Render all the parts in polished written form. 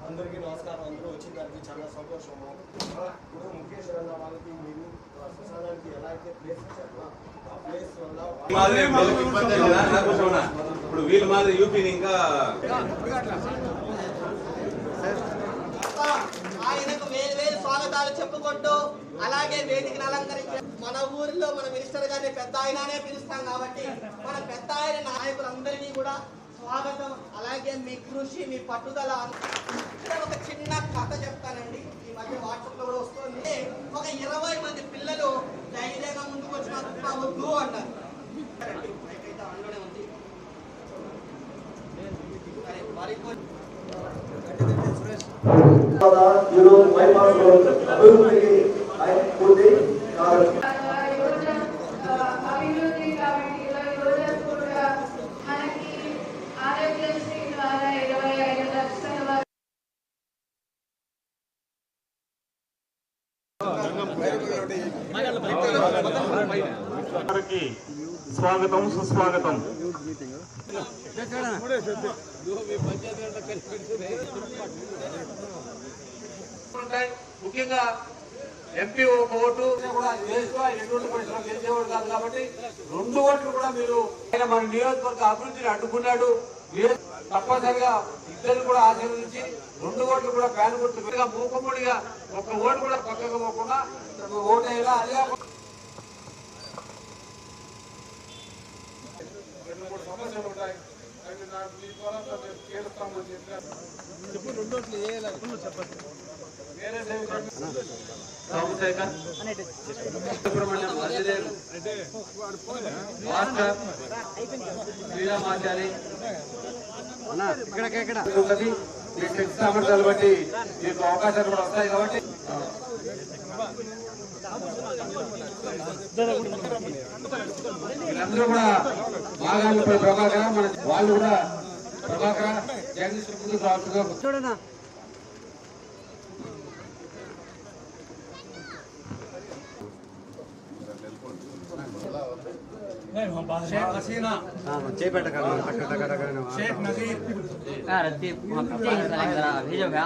అందరికీ నమస్కారం. అందరూ వచ్చిన దానికి చాలా సంతోషము. ఇప్పుడు ముఖేష్ అన్న వాళ్ళకి మీరు ప్రసాదానికి ఎలా అయితే ప్లేస్ ఇచ్చారో ఆ ప్లేస్ వల్ల ఇప్పుడు వీళ్ళు మాది యూపీని ఇంకా ఆయనకు వేరు వేరు స్వాగతాలు చెప్పుకుంటూ అలాగే వేదికను అలంకరించారు. మన ఊరిలో మన మినిస్టర్ గారిని పెద్ద ఆయననే పిలుస్తాం కాబట్టి మన పెద్ద ఆయన నాయకులందరినీ కూడా స్వాగతం. అలాగే మీ కృషి మీ పట్టుదల. ఒక చిన్న కథ చెప్తానండి. ఈ మధ్య వాట్సాప్ లో కూడా వస్తుంది. ఒక 20 మంది పిల్లలు ధైర్యంగా ముందుకు వచ్చిన వద్దు అన్నారు. అందులోనే ఉంది ఈరోజు బైపాస్ అభివృద్ధికి ఆయన పూర్తి స్వాగతం సుస్వాగతం. ముఖ్యంగా ఎంపీ ఒక ఓటు కూడా ఎటువంటి పరిశ్రమ గెలిచేవాడు కాదు కాబట్టి 2 ఓట్లు కూడా మీరు మన నియోజకవర్గ అభివృద్ధిని అడ్డుకున్నాడు. తప్పనిసరిగా ఇద్దరు కూడా ఆశీర్వదించి 2 ఓట్లు కూడా ఫ్యాన్ గుర్తుగా మూకమ్మడిగా 1 ఓటు కూడా పక్కకు పోకుండా ఓటు అయ్యేలా. అదే 2-3 సమస్యలు ఉంటాయి. మీ ద్వారా చేస్తామని చెప్పారు. సోమశేఖర్ సుబ్రహ్మణ్యం మధ్యదేవ్ మాస్టర్ శ్రీరామాచారి మీ శక్తి సామర్థ్యాలు బట్టి మీకు అవకాశాలు కూడా వస్తాయి కాబట్టి వీళ్ళందరూ కూడా బాగా ప్రభాకర మన వాళ్ళు కూడా ప్రభాకర జగదీశ్వర చూడనా शेख हसीना शेख नजीर भेजोगा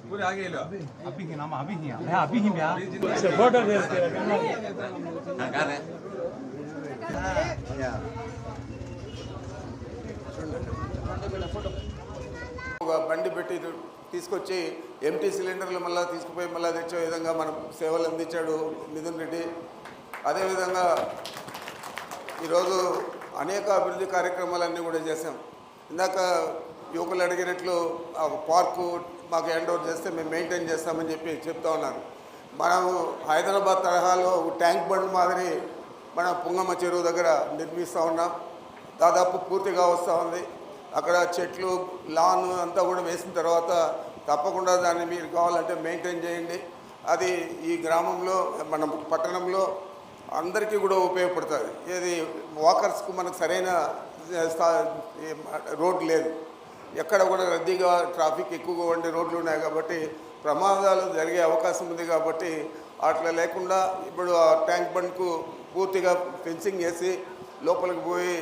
पूरे आगे लो अभी ही नाम अभी ही फोटो బండి పెట్టి తీసుకొచ్చి ఎంటీ సిలిండర్లు మళ్ళీ తీసుకుపోయి మళ్ళీ తెచ్చే విధంగా మనం సేవలు అందించాడు మిథున్ రెడ్డి. అదేవిధంగా ఈరోజు అనేక అభివృద్ధి కార్యక్రమాలన్నీ కూడా చేశాం. ఇందాక యువకులు అడిగినట్లు పార్కు మాకు హ్యాండ్ ఓవర్ చేస్తే మేము మెయింటైన్ చేస్తామని చెప్తా ఉన్నారు. మనం హైదరాబాద్ తరహాలో ట్యాంక్ బండ్ మాదిరి మన పుంగమ్మ చెరువు దగ్గర నిర్మిస్తూ ఉన్నాం. దాదాపు పూర్తిగా వస్తూ ఉంది. అక్కడ చెట్లు లాన్ అంతా కూడా వేసిన తర్వాత తప్పకుండా దాన్ని మీరు కావాలంటే మెయింటైన్ చేయండి. అది ఈ గ్రామంలో మన పట్టణంలో అందరికీ కూడా ఉపయోగపడుతుంది. ఏది వాకర్స్కు మనకు సరైన రోడ్ లేదు, ఎక్కడ కూడా రద్దీగా ట్రాఫిక్ ఎక్కువగా ఉండే రోడ్లు ఉన్నాయి కాబట్టి ప్రమాదాలు జరిగే అవకాశం ఉంది. కాబట్టి అట్లా లేకుండా ఇప్పుడు ఆ ట్యాంక్ బండ్కు పూర్తిగా ఫెన్సింగ్ వేసి లోపలికి పోయి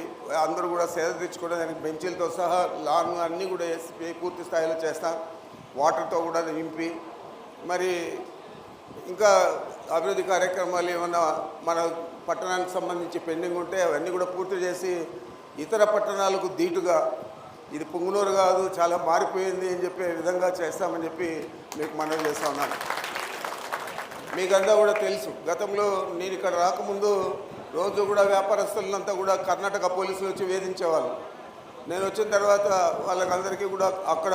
అందరూ కూడా సేద తెచ్చుకోవడానికి బెంచీలతో సహా లాన్ అన్నీ కూడా వేసి పూర్తి స్థాయిలో చేస్తాం. వాటర్తో కూడా నింపి మరి ఇంకా అభివృద్ధి కార్యక్రమాలు ఏమన్నా మన పట్టణానికి సంబంధించి పెండింగ్ ఉంటే అవన్నీ కూడా పూర్తి చేసి ఇతర పట్టణాలకు దీటుగా ఇది పుంగనూరు కాదు చాలా మారిపోయింది అని చెప్పే విధంగా చేస్తామని చెప్పి మీకు మనవి చేస్తూ ఉన్నాను. మీకంతా కూడా తెలుసు, గతంలో నేను ఇక్కడ రాకముందు రోజు కూడా వ్యాపారస్తులంతా కూడా కర్ణాటక పోలీసులు వచ్చి వేధించేవాళ్ళు. నేను వచ్చిన తర్వాత వాళ్ళకందరికీ కూడా అక్కడ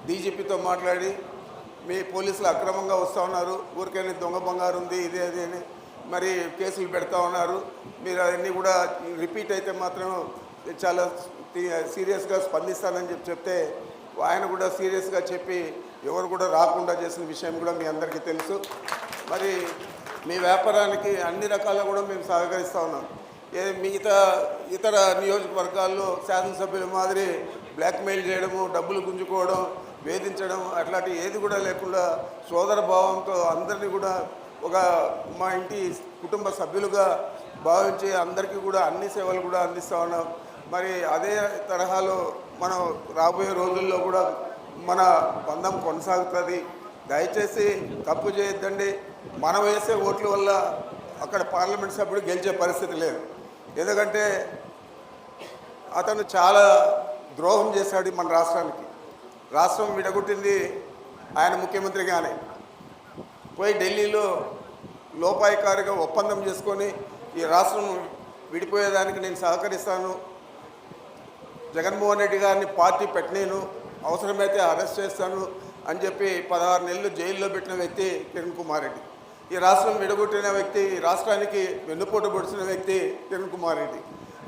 డీజీపీతో మాట్లాడి మీ పోలీసులు అక్రమంగా వస్తూ ఉన్నారు, ఊరికైనా దొంగ బంగారు ఉంది ఇదే అది అని మరి కేసులు పెడతా ఉన్నారు. మీరు అవన్నీ కూడా రిపీట్ అయితే మాత్రం చాలా సీరియస్గా స్పందిస్తానని చెప్తే ఆయన కూడా సీరియస్గా చెప్పి ఎవరు కూడా రాకుండా చేసిన విషయం కూడా మీ అందరికీ తెలుసు. మరి మీ వ్యాపారానికి అన్ని రకాల కూడా మేము సహకరిస్తూ ఉన్నాం. మిగతా ఇతర నియోజకవర్గాల్లో శాసనసభ్యుల మాదిరి బ్లాక్మెయిల్ చేయడము, డబ్బులు గుంజుకోవడం, వేధించడం అట్లాంటి ఏది కూడా లేకుండా సోదర భావంతో అందరినీ కూడా ఒక మా ఇంటి కుటుంబ సభ్యులుగా భావించి అందరికీ కూడా అన్ని సేవలు కూడా అందిస్తూ ఉన్నాం. మరి అదే తరహాలో మనం రాబోయే రోజుల్లో కూడా మన బంధం కొనసాగుతుంది. దయచేసి తప్పు చేయొద్దండి. మనం వేసే ఓట్ల వల్ల అక్కడ పార్లమెంట్ సభ్యుడు గెలిచే పరిస్థితి లేదు. ఎందుకంటే అతను చాలా ద్రోహం చేశాడు మన రాష్ట్రానికి. రాష్ట్రం విడగొట్టింది ఆయన ముఖ్యమంత్రిగానే. పోయి ఢిల్లీలో లోపాయికారిగా ఒప్పందం చేసుకొని ఈ రాష్ట్రం విడిపోయేదానికి నేను సహకరిస్తాను, జగన్మోహన్ రెడ్డి గారిని పార్టీ పెట్టలేను, అవసరమైతే అరెస్ట్ చేస్తాను అని చెప్పి 16 నెలలు జైల్లో పెట్టిన వ్యక్తి కిరణ్ కుమార్ రెడ్డి. ఈ రాష్ట్రం విడగొట్టిన వ్యక్తి, ఈ రాష్ట్రానికి వెన్నుపోటు పొడిచిన వ్యక్తి కిరణ్ కుమార్ రెడ్డి.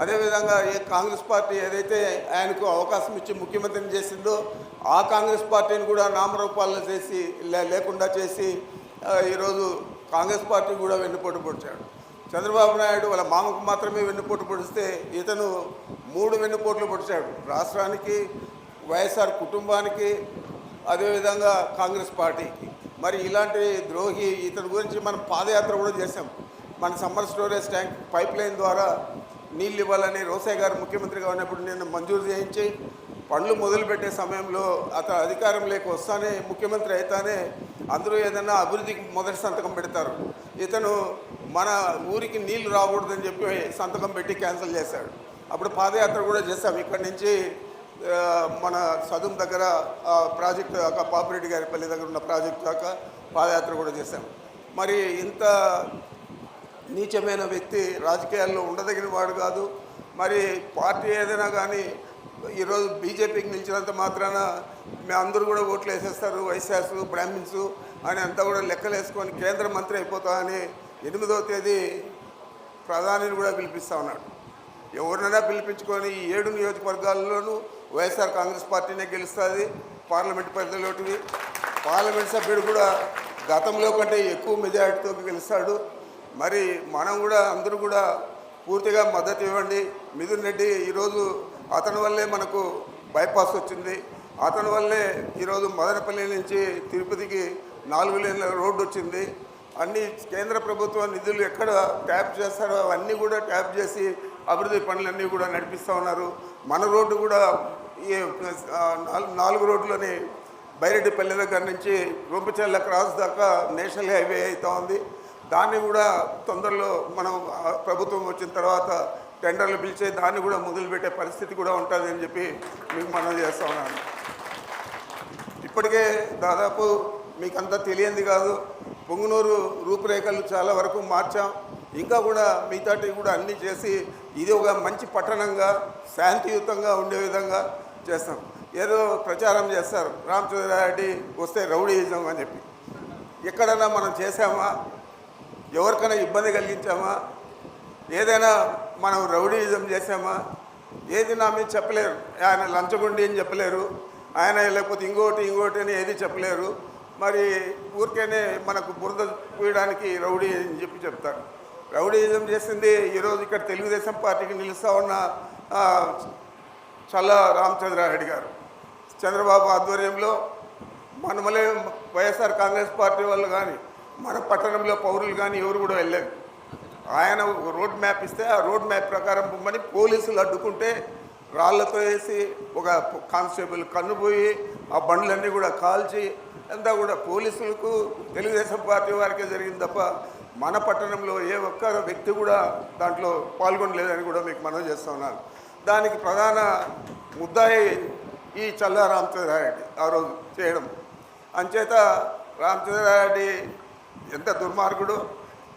అదేవిధంగా కాంగ్రెస్ పార్టీ ఏదైతే ఆయనకు అవకాశం ఇచ్చి ముఖ్యమంత్రిని చేసిందో ఆ కాంగ్రెస్ పార్టీని కూడా నామరూపాలను చేసి లేకుండా చేసి ఈరోజు కాంగ్రెస్ పార్టీ కూడా వెన్నుపోటు పొడిచాడు. చంద్రబాబు నాయుడు వాళ్ళ మామకు మాత్రమే వెన్నుపోటు పొడిస్తే ఇతను 3 వెన్నుపోట్లు పొడిచాడు. రాష్ట్రానికి, వైఎస్ఆర్ కుటుంబానికి, అదేవిధంగా కాంగ్రెస్ పార్టీకి. మరి ఇలాంటి ద్రోహి ఇతని గురించి మనం పాదయాత్ర కూడా చేశాం. మన summer storage tank pipe line ద్వారా నీళ్ళు ఇవ్వాలని రోసయ్య గారు ముఖ్యమంత్రిగా ఉన్నప్పుడు నేను మంజూరు చేయించి పనులు మొదలుపెట్టే సమయంలో అతను అధికారం లేక వస్తానే ముఖ్యమంత్రి అయితేనే అందరూ ఏదైనా అభివృద్ధికి మొదటి సంతకం పెడతారు. ఇతను మన ఊరికి నీళ్లు రాకూడదని చెప్పి సంతకం పెట్టి క్యాన్సిల్ చేశాడు. అప్పుడు పాదయాత్ర కూడా చేశాం. ఇక్కడి నుంచి మన సదుం దగ్గర ప్రాజెక్టు దాకా, పాపిరెడ్డి గారి పల్లి దగ్గర ఉన్న ప్రాజెక్టు దాకా పాదయాత్ర కూడా చేశాం. మరి ఇంత నీచమైన వ్యక్తి రాజకీయాల్లో ఉండదగిన వాడు కాదు. మరి పార్టీ ఏదైనా కానీ ఈరోజు బీజేపీకి నిలిచినంత మాత్రాన అందరూ కూడా ఓట్లు వేసేస్తారు, వైశ్యాస్, బ్రాహ్మిన్స్ అని అంతా కూడా లెక్కలు వేసుకొని కేంద్ర మంత్రి అయిపోతామని 8వ తేదీ ప్రధానిని కూడా పిలిపిస్తూ ఉన్నాడు. ఎవరినైనా పిలిపించుకొని ఈ 7 నియోజకవర్గాల్లోనూ వైఎస్ఆర్ కాంగ్రెస్ పార్టీనే గెలుస్తుంది. పార్లమెంట్ పరిధిలోటివి పార్లమెంట్ సభ్యుడు కూడా గతంలో కంటే ఎక్కువ మెజారిటీతో గెలుస్తాడు. మరి మనం కూడా అందరూ కూడా పూర్తిగా మద్దతు ఇవ్వండి. మిథున్ రెడ్డి ఈరోజు అతని వల్లే మనకు బైపాస్ వచ్చింది. అతని వల్లే ఈరోజు మదనపల్లి నుంచి తిరుపతికి 4 లేన్ల రోడ్డు వచ్చింది. అన్ని కేంద్ర ప్రభుత్వ నిధులు ఎక్కడ ట్యాప్ చేస్తారో అవన్నీ కూడా ట్యాప్ చేసి అభివృద్ధి పనులన్నీ కూడా నడిపిస్తూ ఉన్నారు. మన రోడ్డు కూడా ఈ 4 రోడ్లని బైరెడ్డిపల్లి దగ్గర నుంచి రొంపిచెర్ల క్రాస్ దాకా నేషనల్ హైవే అవుతూ ఉంది. దాన్ని కూడా తొందరలో మనం ప్రభుత్వం వచ్చిన తర్వాత టెండర్లు పిలిచే దాన్ని కూడా మొదలుపెట్టే పరిస్థితి కూడా ఉంటుంది అని చెప్పి మీకు మనం చేస్తూ ఉన్నాను. ఇప్పటికే దాదాపు మీకంతా తెలియంది కాదు, పొంగునూరు రూపురేఖలు చాలా వరకు మార్చాం. ఇంకా కూడా మిగతాటి కూడా అన్నీ చేసి ఇది ఒక మంచి పట్టణంగా శాంతియుతంగా ఉండే విధంగా చేస్తాం. ఏదో ప్రచారం చేస్తారు, రామచంద్రారెడ్డి వస్తే రౌడీయిజం అని చెప్పి. ఎక్కడైనా మనం చేసామా? ఎవరికైనా ఇబ్బంది కలిగించామా? ఏదైనా మనం రౌడీయిజం చేసామా? ఏది నా మీద చెప్పలేరు. ఆయన లంచగొండి అని చెప్పలేరు, ఆయన లేకపోతే ఇంకోటి అని ఏది చెప్పలేరు. మరి ఊరికేనే మనకు బురద పూయడానికి రౌడీ అని చెప్పి చెప్తారు. రౌడీయిజం చేసింది ఈరోజు ఇక్కడ తెలుగుదేశం పార్టీకి నిలుస్తూ ఉన్న చల్లా రామచంద్రారెడ్డి గారు. చంద్రబాబు ఆధ్వర్యంలో మనమలే వైఎస్ఆర్ కాంగ్రెస్ పార్టీ వాళ్ళు కానీ మన పట్టణంలో పౌరులు కానీ ఎవరు కూడా వెళ్ళలేదు. ఆయన రోడ్ మ్యాప్ ఇస్తే ఆ రోడ్ మ్యాప్ ప్రకారం పొమ్మని పోలీసులు అడ్డుకుంటే రాళ్లతో వేసి ఒక కానిస్టేబుల్ కన్నుపోయి ఆ బండ్లన్నీ కూడా కాల్చి అంతా కూడా పోలీసులకు తెలుగుదేశం పార్టీ వారికే జరిగింది తప్ప మన పట్టణంలో ఏ ఒక్క వ్యక్తి కూడా దాంట్లో పాల్గొనలేదని కూడా మీకు మనవి చేస్తూ ఉన్నాను. దానికి ప్రధాన ముద్దాయి ఈ చల్లా రామచంద్రారెడ్డి ఆ రోజు చేయడం. అంచేత రామచంద్రారెడ్డి ఎంత దుర్మార్గుడు,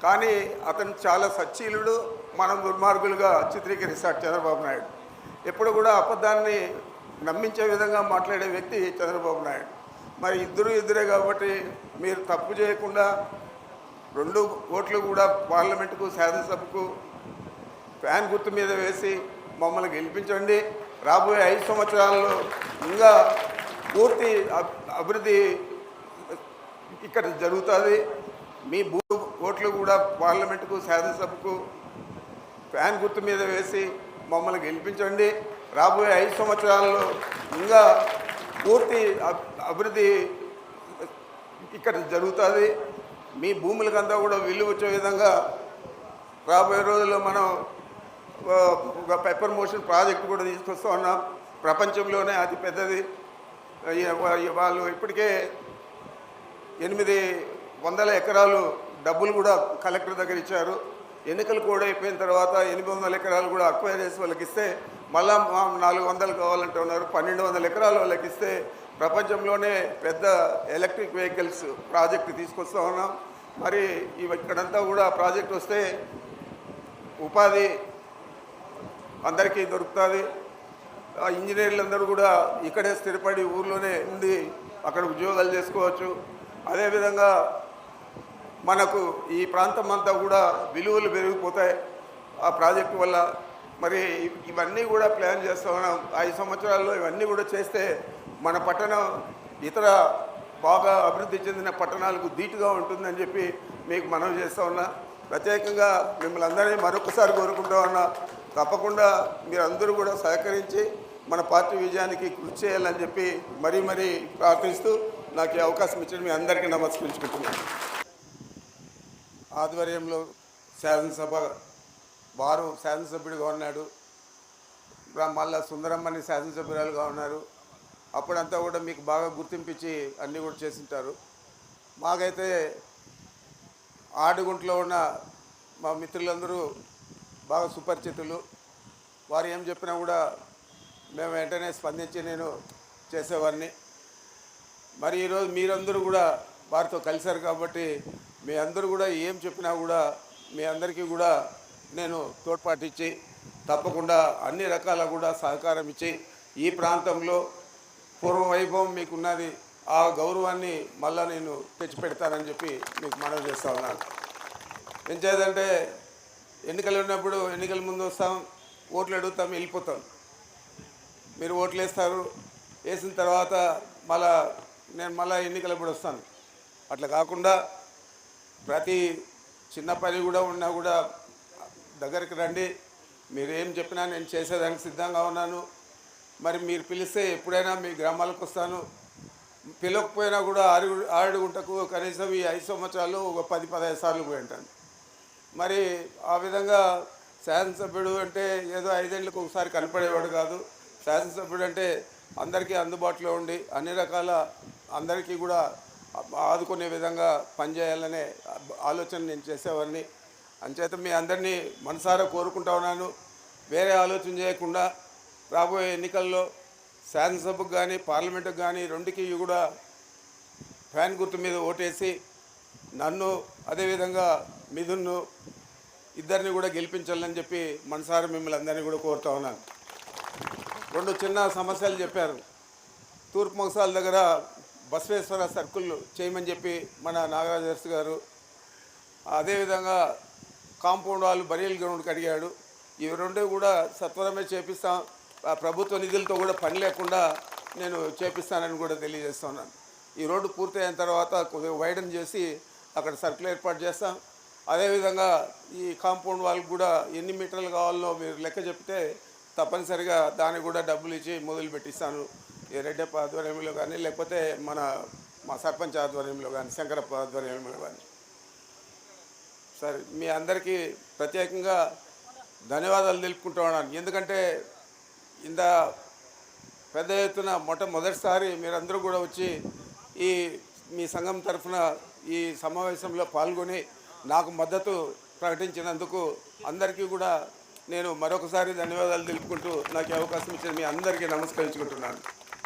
కానీ అతను చాలా సచ్చీలుడు. మనం దుర్మార్గులుగా చిత్రీకరిస్తాడు చంద్రబాబు నాయుడు. ఎప్పుడు కూడా అబద్ధాన్ని నమ్మించే విధంగా మాట్లాడే వ్యక్తి చంద్రబాబు నాయుడు. మరి ఇద్దరే కాబట్టి మీరు తప్పు చేయకుండా 2 ఓట్లు కూడా పార్లమెంటుకు శాసనసభకు ఫ్యాన్ గుర్తు మీద వేసి మమ్మల్ని గెలిపించండి. రాబోయే 5 సంవత్సరాల్లో ఇంకా పూర్తి అభివృద్ధి ఇక్కడ జరుగుతుంది. మీ ఓట్లు కూడా పార్లమెంటుకు శాసనసభకు ఫ్యాన్ గుర్తు మీద వేసి మమ్మల్ని గెలిపించండి. రాబోయే 5 సంవత్సరాల్లో ఇంకా పూర్తి అభివృద్ధి ఇక్కడ జరుగుతుంది. మీ భూములకంతా కూడా విలువ వచ్చే విధంగా రాబోయే రోజుల్లో మనం ఒక పెప్పర్ మోషన్ ప్రాజెక్ట్ కూడా తీసుకొస్తా ఉన్నాం. ప్రపంచంలోనే అతి పెద్దది. వాళ్ళు ఇప్పటికే 800 ఎకరాలు డబ్బులు కూడా కలెక్టర్ దగ్గర ఇచ్చారు. ఎన్నికలు కూడా అయిపోయిన తర్వాత 800 ఎకరాలు కూడా అక్వైర్ చేసి వాళ్ళకి ఇస్తే మళ్ళా 400 కావాలంటే ఉన్నారు. 1200 ఎకరాలు వాళ్ళకి ఇస్తే ప్రపంచంలోనే పెద్ద ఎలక్ట్రిక్ వెహికల్స్ ప్రాజెక్టు తీసుకొస్తా ఉన్నాం. మరి ఇక్కడంతా కూడా ప్రాజెక్ట్ వస్తే ఉపాధి అందరికీ దొరుకుతుంది. ఇంజనీర్లు అందరూ కూడా ఇక్కడే స్థిరపడి ఊర్లోనే ఉండి అక్కడ ఉద్యోగాలు చేసుకోవచ్చు. అదేవిధంగా మనకు ఈ ప్రాంతం అంతా కూడా విలువలు పెరిగిపోతాయి ఆ ప్రాజెక్టు వల్ల. మరి ఇవన్నీ కూడా ప్లాన్ చేస్తూ ఉన్నాం. 5 సంవత్సరాల్లో ఇవన్నీ కూడా చేస్తే మన పట్టణం ఇతర బాగా అభివృద్ధి చెందిన పట్టణాలకు ధీటుగా ఉంటుందని చెప్పి మీకు మనవి చేస్తూ ఉన్నా. ప్రత్యేకంగా మిమ్మల్ని అందరినీ మరొకసారి కోరుకుంటూ ఉన్నా. తప్పకుండా మీరందరూ కూడా సహకరించి మన పార్టీ విజయానికి కృషి చేయాలని చెప్పి మరీ ప్రార్థిస్తూ నాకు ఈ అవకాశం ఇచ్చిన మీ అందరికీ నమస్కరించుకుంటున్నాను. ఆధ్వర్యంలో శాసనసభ వారు శాసనసభ్యుడిగా ఉన్నాడు. మళ్ళా సుందరమ్మని శాసనసభ్యురాలుగా ఉన్నారు. అప్పుడంతా కూడా మీకు బాగా గుర్తింపించి అన్నీ కూడా చేసింటారు. మాకైతే ఆడుగుంట్లో ఉన్న మా మిత్రులందరూ బాగా సుపరిచితులు. వారు ఏం చెప్పినా కూడా మేము వెంటనే స్పందించి నేను చేసేవాడిని. మరి ఈరోజు మీరందరూ కూడా వారితో కలిశారు కాబట్టి మీ అందరూ కూడా ఏం చెప్పినా కూడా మీ అందరికీ కూడా నేను తోడ్పాటిచ్చి తప్పకుండా అన్ని రకాల కూడా సహకారం ఇచ్చి ఈ ప్రాంతంలో పూర్వ వైభవం మీకున్నది ఆ గౌరవాన్ని మళ్ళీ నేను తెచ్చిపెడతానని చెప్పి మీకు మనవి చేస్తా ఉన్నాను. ఏం చేయాలంటే ఎన్నికలు ఉన్నప్పుడు ఎన్నికల ముందు వస్తాం, ఓట్లు అడుగుతాం, వెళ్ళిపోతాం. మీరు ఓట్లు వేస్తారు, వేసిన తర్వాత నేను మళ్ళీ ఎన్నికలప్పుడు వస్తాను. అట్లా కాకుండా ప్రతి చిన్న పని కూడా ఉన్నా కూడా దగ్గరికి రండి. మీరు ఏం చెప్పినా నేను చేసేదానికి సిద్ధంగా ఉన్నాను. మరి మీరు పిలిస్తే ఎప్పుడైనా మీ గ్రామాలకు వస్తాను. పిలవకపోయినా కూడా ఆడుగుంటకు కనీసం ఈ 5 సంవత్సరాలు ఒక 10-15 సార్లు పోయి ఉంటాను. మరి ఆ విధంగా శాసనసభ్యుడు అంటే ఏదో 5 ఏళ్ళకు ఒకసారి కనపడేవాడు కాదు. శాసనసభ్యుడు అంటే అందరికీ అందుబాటులో ఉండి అన్ని రకాల అందరికీ కూడా ఆదుకునే విధంగా పనిచేయాలనే ఆలోచన నేను చేసేవాడిని. అంచేత మీ అందరినీ మనసారా కోరుకుంటా ఉన్నాను. వేరే ఆలోచన చేయకుండా రాబోయే ఎన్నికల్లో శాసనసభకు కానీ పార్లమెంటుకు కానీ రెండుకి కూడా ఫ్యాన్ గుర్తు మీద ఓటేసి నన్ను అదేవిధంగా మిథున్ను ఇద్దరిని కూడా గెలిపించాలని చెప్పి మనసారా మిమ్మల్ని అందరినీ కూడా కోరుతా ఉన్నాను. 2 చిన్న సమస్యలు చెప్పారు. తూర్పు మొగసాల దగ్గర బసవేశ్వర సర్కిల్ చేయమని చెప్పి మన నాగరాజర్స్ గారు, అదేవిధంగా కాంపౌండ్ వాళ్ళు బరియల్ గ్రౌండ్కి అడిగాడు. ఇవి 2 కూడా సత్వరమే చేపిస్తాం. ప్రభుత్వ నిధులతో కూడా పని లేకుండా నేను చేపిస్తానని కూడా తెలియజేస్తున్నాను. ఈ రోడ్డు పూర్తయిన తర్వాత కొద్దిగా వైడన్ చేసి అక్కడ సర్కిల్ ఏర్పాటు చేస్తాం. అదేవిధంగా ఈ కాంపౌండ్ వాళ్ళకి కూడా ఎన్ని మీటర్లు కావాలో మీరు లెక్క చెప్తే తప్పనిసరిగా దానికి కూడా డబ్బులు ఇచ్చి మొదలు పెట్టిస్తాను. ఈ రెడ్డప్ప ఆధ్వర్యంలో కానీ లేకపోతే మా సర్పంచ్ ఆధ్వర్యంలో కానీ శంకరప్ప ఆధ్వర్యంలో కానీ. సరే, మీ అందరికీ ప్రత్యేకంగా ధన్యవాదాలు తెలుపుకుంటూ ఉన్నాను. ఎందుకంటే ఇంత పెద్ద ఎత్తున మొదటిసారి మీరందరూ కూడా వచ్చి మీ సంఘం తరఫున ఈ సమావేశంలో పాల్గొని నాకు మద్దతు ప్రకటించినందుకు అందరికీ కూడా నేను మరొకసారి ధన్యవాదాలు తెలుపుకుంటూ నాకు అవకాశం ఇచ్చిన మీ అందరికీ నమస్కరించుకుంటున్నాను.